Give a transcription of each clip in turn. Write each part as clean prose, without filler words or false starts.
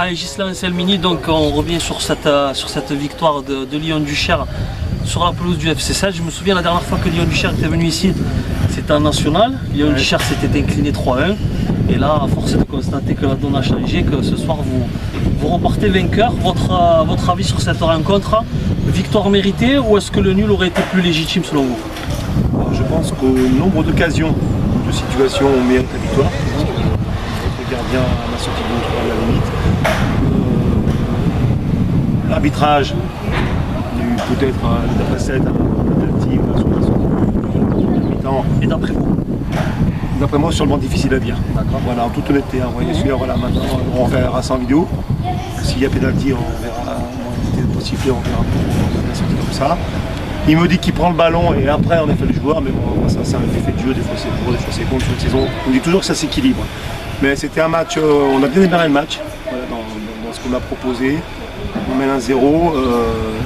Allez, Ghislain Selmini, donc on revient sur cette victoire de Lyon Duchère sur la pelouse du FC Sète. Je me souviens la dernière fois que Lyon Duchère était venu ici, c'était en national. Lyon Duchère s'était incliné 3-1. Et là, à force de constater que la donne a changé, que ce soir vous repartez vainqueur. Votre avis sur cette rencontre, victoire méritée ou est-ce que le nul aurait été plus légitime selon vous? Alors, je pense qu'au nombre d'occasions, de situations, on mérite la victoire. Le gardien a sorti de notre à la limite. L'arbitrage, il y a eu peut-être d'après cette penalty mi-temps. Et d'après vous? D'après moi, sûrement difficile à dire. Voilà, en toute honnêteté. Hein, voilà, maintenant, on verra ça en vidéo. S'il y a pénalty, on verra. Il était pas sifflé, on verra la sortie comme ça. Il me dit qu'il prend le ballon et après, on a fait le joueur. Mais bon, ça, c'est un effet de jeu. Des fois, c'est pour, des fois, c'est contre. Sur une saison, on dit toujours que ça s'équilibre. Mais c'était un match, on a bien démarré le match. Voilà, dans ce qu'on a proposé. On mène 1-0.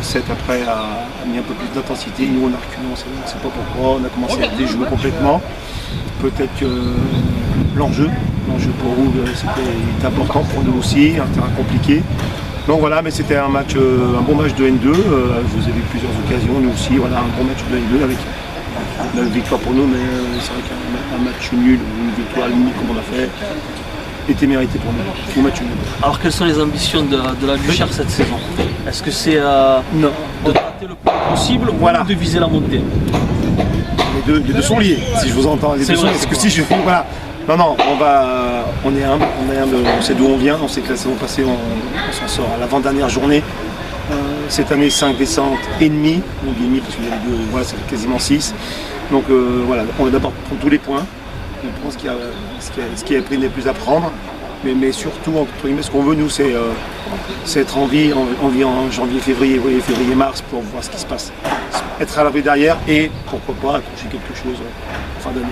7 après a mis un peu plus d'intensité. Nous, on a reculé, on ne sait pas pourquoi. On a commencé à déjouer complètement. Peut-être que l'enjeu pour vous, c'était important pour nous aussi, un terrain compliqué. Donc voilà, mais c'était un bon match de N2. Je vous ai vu plusieurs occasions, nous aussi. Voilà, un bon match de N2 avec la victoire pour nous, mais c'est vrai qu'un match nul ou une victoire limite comme on a fait était mérité pour nous. Un match nul. Alors quelles sont les ambitions de la Duchère cette saison? Est-ce que c'est de tenter le plus possible ou de viser la montée? Les deux sont liés, si je vous entends. Parce que si je fais, voilà. Non, on est humble, on sait d'où on vient, on sait que la saison passée, on s'en sort à l'avant-dernière journée. Cette année, 5 descentes et demi, on dit demi parce qu'il y a les deux, voilà, ça fait quasiment 6. Donc voilà, on va d'abord prendre tous les points, on prend ce qui est pris n'est plus à prendre. Mais surtout, entre guillemets, ce qu'on veut, nous, c'est être en vie en janvier, février, mars, pour voir ce qui se passe. Être à l'abri derrière et, pourquoi pas, accrocher quelque chose en fin d'année.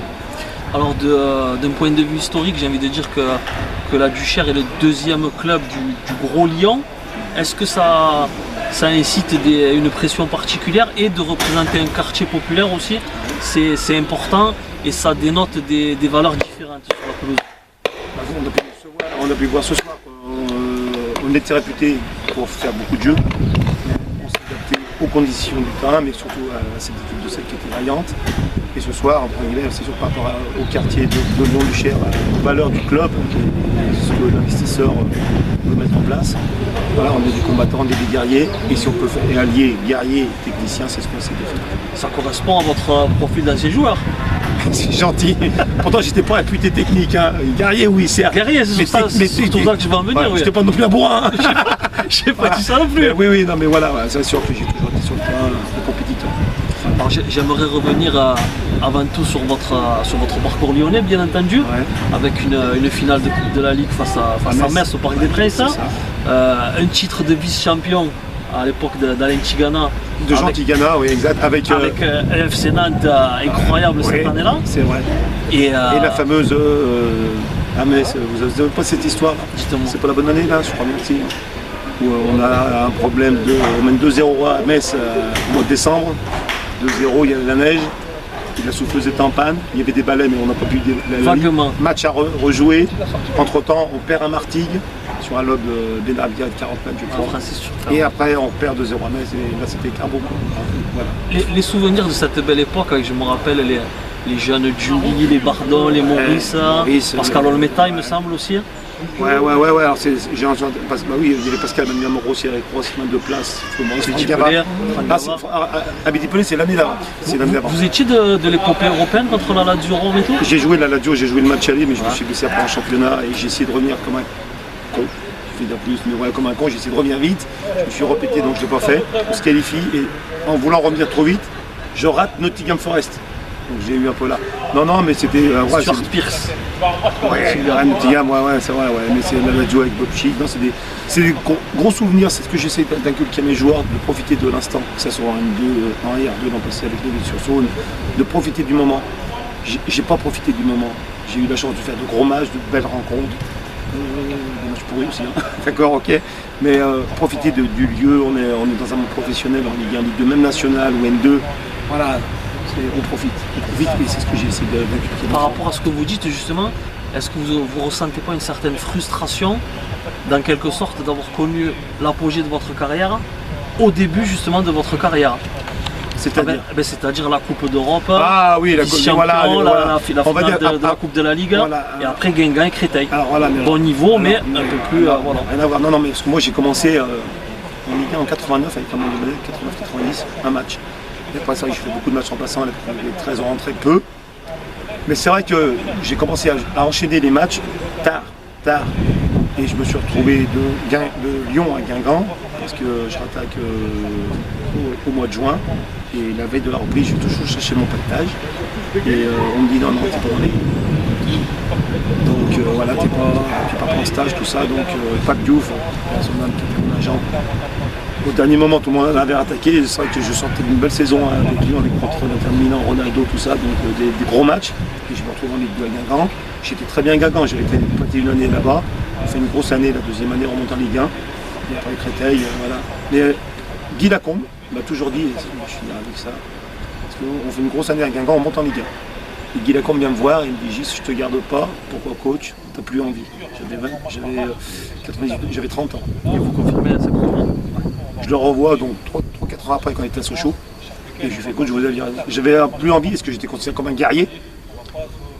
Alors, d'un point de vue historique, j'ai envie de dire que la Duchère est le deuxième club du Gros Lyon. Est-ce que ça incite une pression particulière et de représenter un quartier populaire aussi? C'est important et ça dénote des valeurs différentes sur la pelouse. On a pu voir ce soir qu'on était réputé pour faire beaucoup de jeux. On s'est adapté aux conditions du terrain, mais surtout à cette équipe de celle qui était vaillante. Et ce soir, c'est sûr par rapport au quartier de Lyon Duchère, aux valeurs du club, ce que l'investisseur veut mettre en place. Voilà, on est des combattants, on est des guerriers. Et si on peut faire allier guerrier et technicien, c'est ce qu'on essaie de faire. Ça correspond à votre profil d'ancien joueur. C'est gentil. Pourtant, j'étais pas réputé technique. Hein. Guerrier, oui, certes. Guerrier, c'est surtout ça que je vais en venir. Ouais, j'étais pas non plus un bourrin. Hein. Je sais pas dit ça non plus. Mais oui, non, mais voilà, c'est sûr que j'ai toujours été sur le terrain compétiteur. Alors, j'aimerais revenir avant tout sur votre parcours lyonnais, bien entendu, avec une finale de Coupe de la Ligue face à Metz au Parc des Princes. Un titre de vice-champion à l'époque d'Alain Tigana. De Jean Tigana, oui, exact. Avec FC Nantes incroyable cette année-là. C'est vrai. Et la fameuse à Metz, vous n'avez pas cette histoire? C'est pas la bonne année là, je crois bien aussi. Où on a un problème on mène 2-0 à Metz au mois de décembre. 2-0, il y avait la neige, la souffleuse était en panne, il y avait des balais mais on n'a pas pu vaguement. Match à rejouer. Entre temps on perd un Martigues sur un lob de Benarabia de 40 mètres je crois. Et après on perd 2-0 à Metz et là c'était Carbo. Voilà. Les souvenirs de cette belle époque, je me rappelle les jeunes Julie, les Bardon, les Maurice, Pascal Olmeta il me semble aussi. Ouais. Alors oui, il y avait Pascal Mamia aussi avec Rossman de place. Abidi-Pelé, c'est l'année d'avant. Vous étiez de l'épopée européenne contre la Lazio Rome et tout? J'ai joué la Lazio, j'ai joué le match aller, mais je me suis blessé après en championnat et j'ai essayé de revenir comme un con. Je fais plus, mais ouais, comme un con, j'ai essayé de revenir vite. Je me suis répété, donc je ne l'ai pas fait. On se qualifie et en voulant revenir trop vite, je rate Nottingham Forest. Donc j'ai eu un peu là. Non, mais c'était. Stuart Pearce. Nottingham, c'est vrai, mais c'est la Lazio avec Bob Chic. C'est des gros souvenirs, c'est ce que j'essaie d'inculquer à mes joueurs, de profiter de l'instant, que ce soit en N2, en R2, d'en passer avec nous sur Saône, de profiter du moment. J'ai pas profité du moment. J'ai eu la chance de faire de gros matchs, de belles rencontres. Des matchs pourris aussi, hein. D'accord, ok. Mais profiter du lieu, on est dans un monde professionnel, en Ligue 1, Ligue 2, même nationale ou N2. Voilà, on profite. Vite, oui, c'est ce que j'ai essayé d'inculquer. Par rapport à ce que vous dites justement, est-ce que vous ne ressentez pas une certaine frustration, dans quelque sorte, d'avoir connu l'apogée de votre carrière au début justement de votre carrière? C'est-à-dire c'est-à-dire la Coupe d'Europe, ah oui, la champion, voilà, la finale de la Coupe de la Ligue, voilà, et après Guingamp et Créteil. Alors, voilà, bon niveau, mais un peu plus... voilà. voilà. Rien à voir. Non, mais parce que moi j'ai commencé en Ligue 1 en 89 avec un moment donné, 89-90, un match. Et après ça, j'ai fait beaucoup de matchs en passant, les 13 ans rentrés peu. Mais c'est vrai que j'ai commencé à enchaîner les matchs tard. Et je me suis retrouvé de Lyon à Guingamp, parce que je rattaque au mois de juin. Et la veille de la reprise, j'ai toujours cherché mon pactage. Et on me dit non, t'es pas dans les... Donc voilà, t'es pas en stage, tout ça. Donc pas de Diouf, son âme qui était mon agent. Au dernier moment, tout le monde avait attaqué. C'est vrai que je sortais d'une belle saison avec Lyon, avec contre l'Inter Milan, Ronaldo, tout ça. Donc des gros matchs. Et je me retrouve en Ligue 2 à Guingamp. J'étais très bien à Guingamp, j'avais été prêté une année là-bas. On fait une grosse année, la deuxième année, on remonte en Ligue 1. Et après Créteil, voilà. Mais Guy Lacombe m'a toujours dit, et je suis là avec ça, parce qu'on fait une grosse année à Guingamp, on monte en Ligue 1. Et Guy Lacombe vient me voir et il me dit, Gis, je te garde pas, pourquoi coach, t'as plus envie. J'avais 30 ans. Et vous confirmez c'est bon. Je le revois donc 3-4 ans après quand il était à Sochaux. Et je lui fais coach, je vous avais raison. J'avais plus envie parce que j'étais considéré comme un guerrier.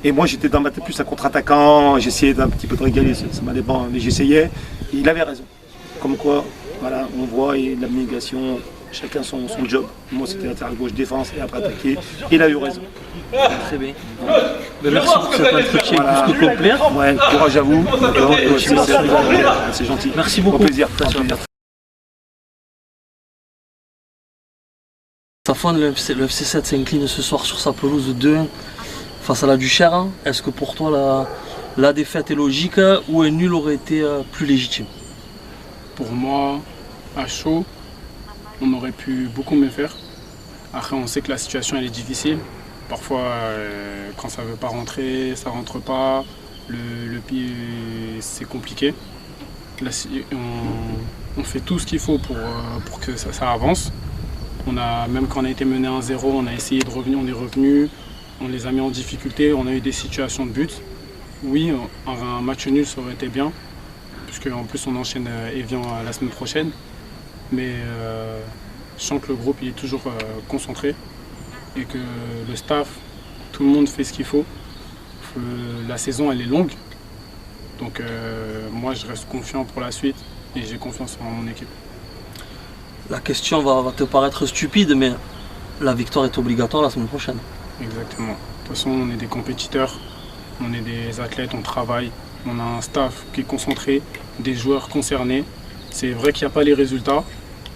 Et moi j'étais dans ma tête plus un contre-attaquant, j'essayais d'un petit peu de régaler, ça m'a dépend, mais j'essayais. Et il avait raison. Comme quoi, voilà, on voit et l'abnégation, chacun son job. Moi c'était latéral gauche défense et après attaquer. Et il a eu raison. Très bien. Merci pour cet entretien Voilà. plus que complet. Ouais, courage à vous. C'est gentil. Merci beaucoup. Au plaisir. Safwan, le FC7 s'incline ce soir sur sa pelouse de 2-1 face à la Duchère. Est-ce que pour toi la défaite est logique ou un nul aurait été plus légitime? Pour moi, à chaud, on aurait pu beaucoup mieux faire. Après, on sait que la situation elle est difficile. Parfois, quand ça ne veut pas rentrer, ça ne rentre pas. Le pied, c'est compliqué. Là, on fait tout ce qu'il faut pour que ça avance. Même quand on a été mené 1-0, on a essayé de revenir, on est revenu. On les a mis en difficulté, on a eu des situations de but. Oui, un match nul, ça aurait été bien, puisque en plus on enchaîne Evian la semaine prochaine. Mais je sens que le groupe il est toujours concentré et que le staff, tout le monde fait ce qu'il faut. La saison elle est longue, donc moi je reste confiant pour la suite et j'ai confiance en mon équipe. La question va te paraître stupide, mais la victoire est obligatoire la semaine prochaine. Exactement. De toute façon, on est des compétiteurs, on est des athlètes, on travaille, on a un staff qui est concentré, des joueurs concernés. C'est vrai qu'il n'y a pas les résultats,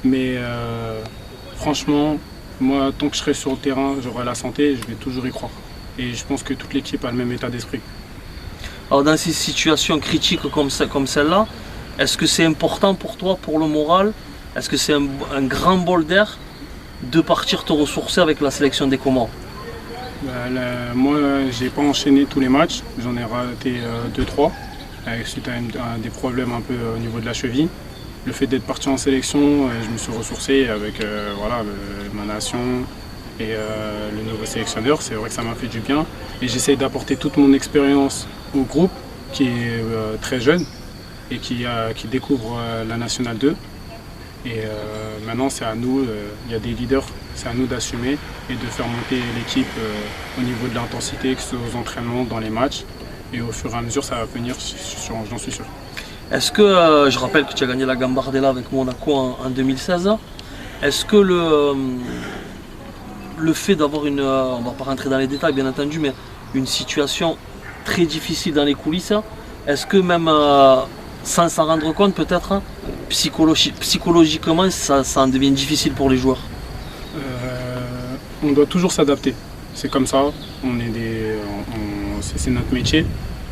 mais franchement, moi, tant que je serai sur le terrain, j'aurai la santé, je vais toujours y croire. Et je pense que toute l'équipe a le même état d'esprit. Alors dans ces situations critiques comme celle-là, est-ce que c'est important pour toi, pour le moral? Est-ce que c'est un grand bol d'air de partir te ressourcer avec la sélection des Comores? Moi, j'ai pas enchaîné tous les matchs, j'en ai raté 2-3 suite à des problèmes un peu au niveau de la cheville. Le fait d'être parti en sélection, je me suis ressourcé avec ma nation et le nouveau sélectionneur. C'est vrai que ça m'a fait du bien et j'essaye d'apporter toute mon expérience au groupe qui est très jeune et qui découvre la Nationale 2. Et maintenant, c'est à nous, il y a des leaders, c'est à nous d'assumer et de faire monter l'équipe au niveau de l'intensité, que ce soit aux entraînements, dans les matchs. Et au fur et à mesure, ça va venir, j'en suis sûr. Est-ce que, je rappelle que tu as gagné la Gambardella avec Monaco en 2016, est-ce que le fait d'avoir on ne va pas rentrer dans les détails bien entendu, mais une situation très difficile dans les coulisses, est-ce que même sans s'en rendre compte peut-être, psychologiquement ça en devient difficile pour les joueurs? On doit toujours s'adapter, c'est comme ça, c'est notre métier.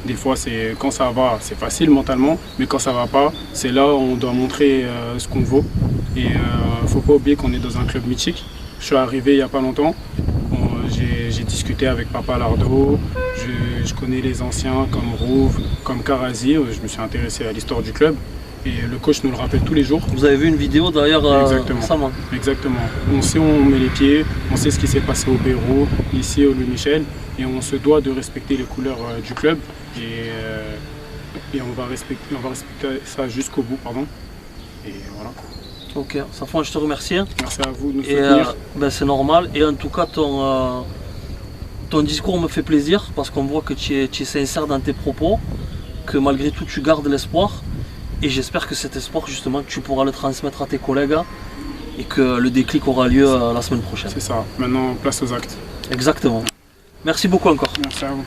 Des fois, quand ça va, c'est facile mentalement, mais quand ça va pas, c'est là où on doit montrer ce qu'on vaut. Et il ne faut pas oublier qu'on est dans un club mythique. Je suis arrivé il n'y a pas longtemps, j'ai discuté avec Papa Lardo, je connais les anciens comme Rouve, comme Karazi, je me suis intéressé à l'histoire du club. Et le coach nous le rappelle tous les jours. Vous avez vu une vidéo d'ailleurs récemment. Exactement. On sait où on met les pieds, on sait ce qui s'est passé au Béraud, ici au Louis Michel, et on se doit de respecter les couleurs du club. Et on va respecter ça jusqu'au bout, pardon. Et voilà. Ok, Safwan, je te remercie. Merci à vous de nous soutenir. C'est normal. Et en tout cas, ton discours me fait plaisir parce qu'on voit que tu es sincère dans tes propos, que malgré tout tu gardes l'espoir. Et j'espère que cet espoir, justement, que tu pourras le transmettre à tes collègues et que le déclic aura lieu la semaine prochaine. C'est ça. Maintenant, place aux actes. Exactement. Merci beaucoup encore. Merci à vous.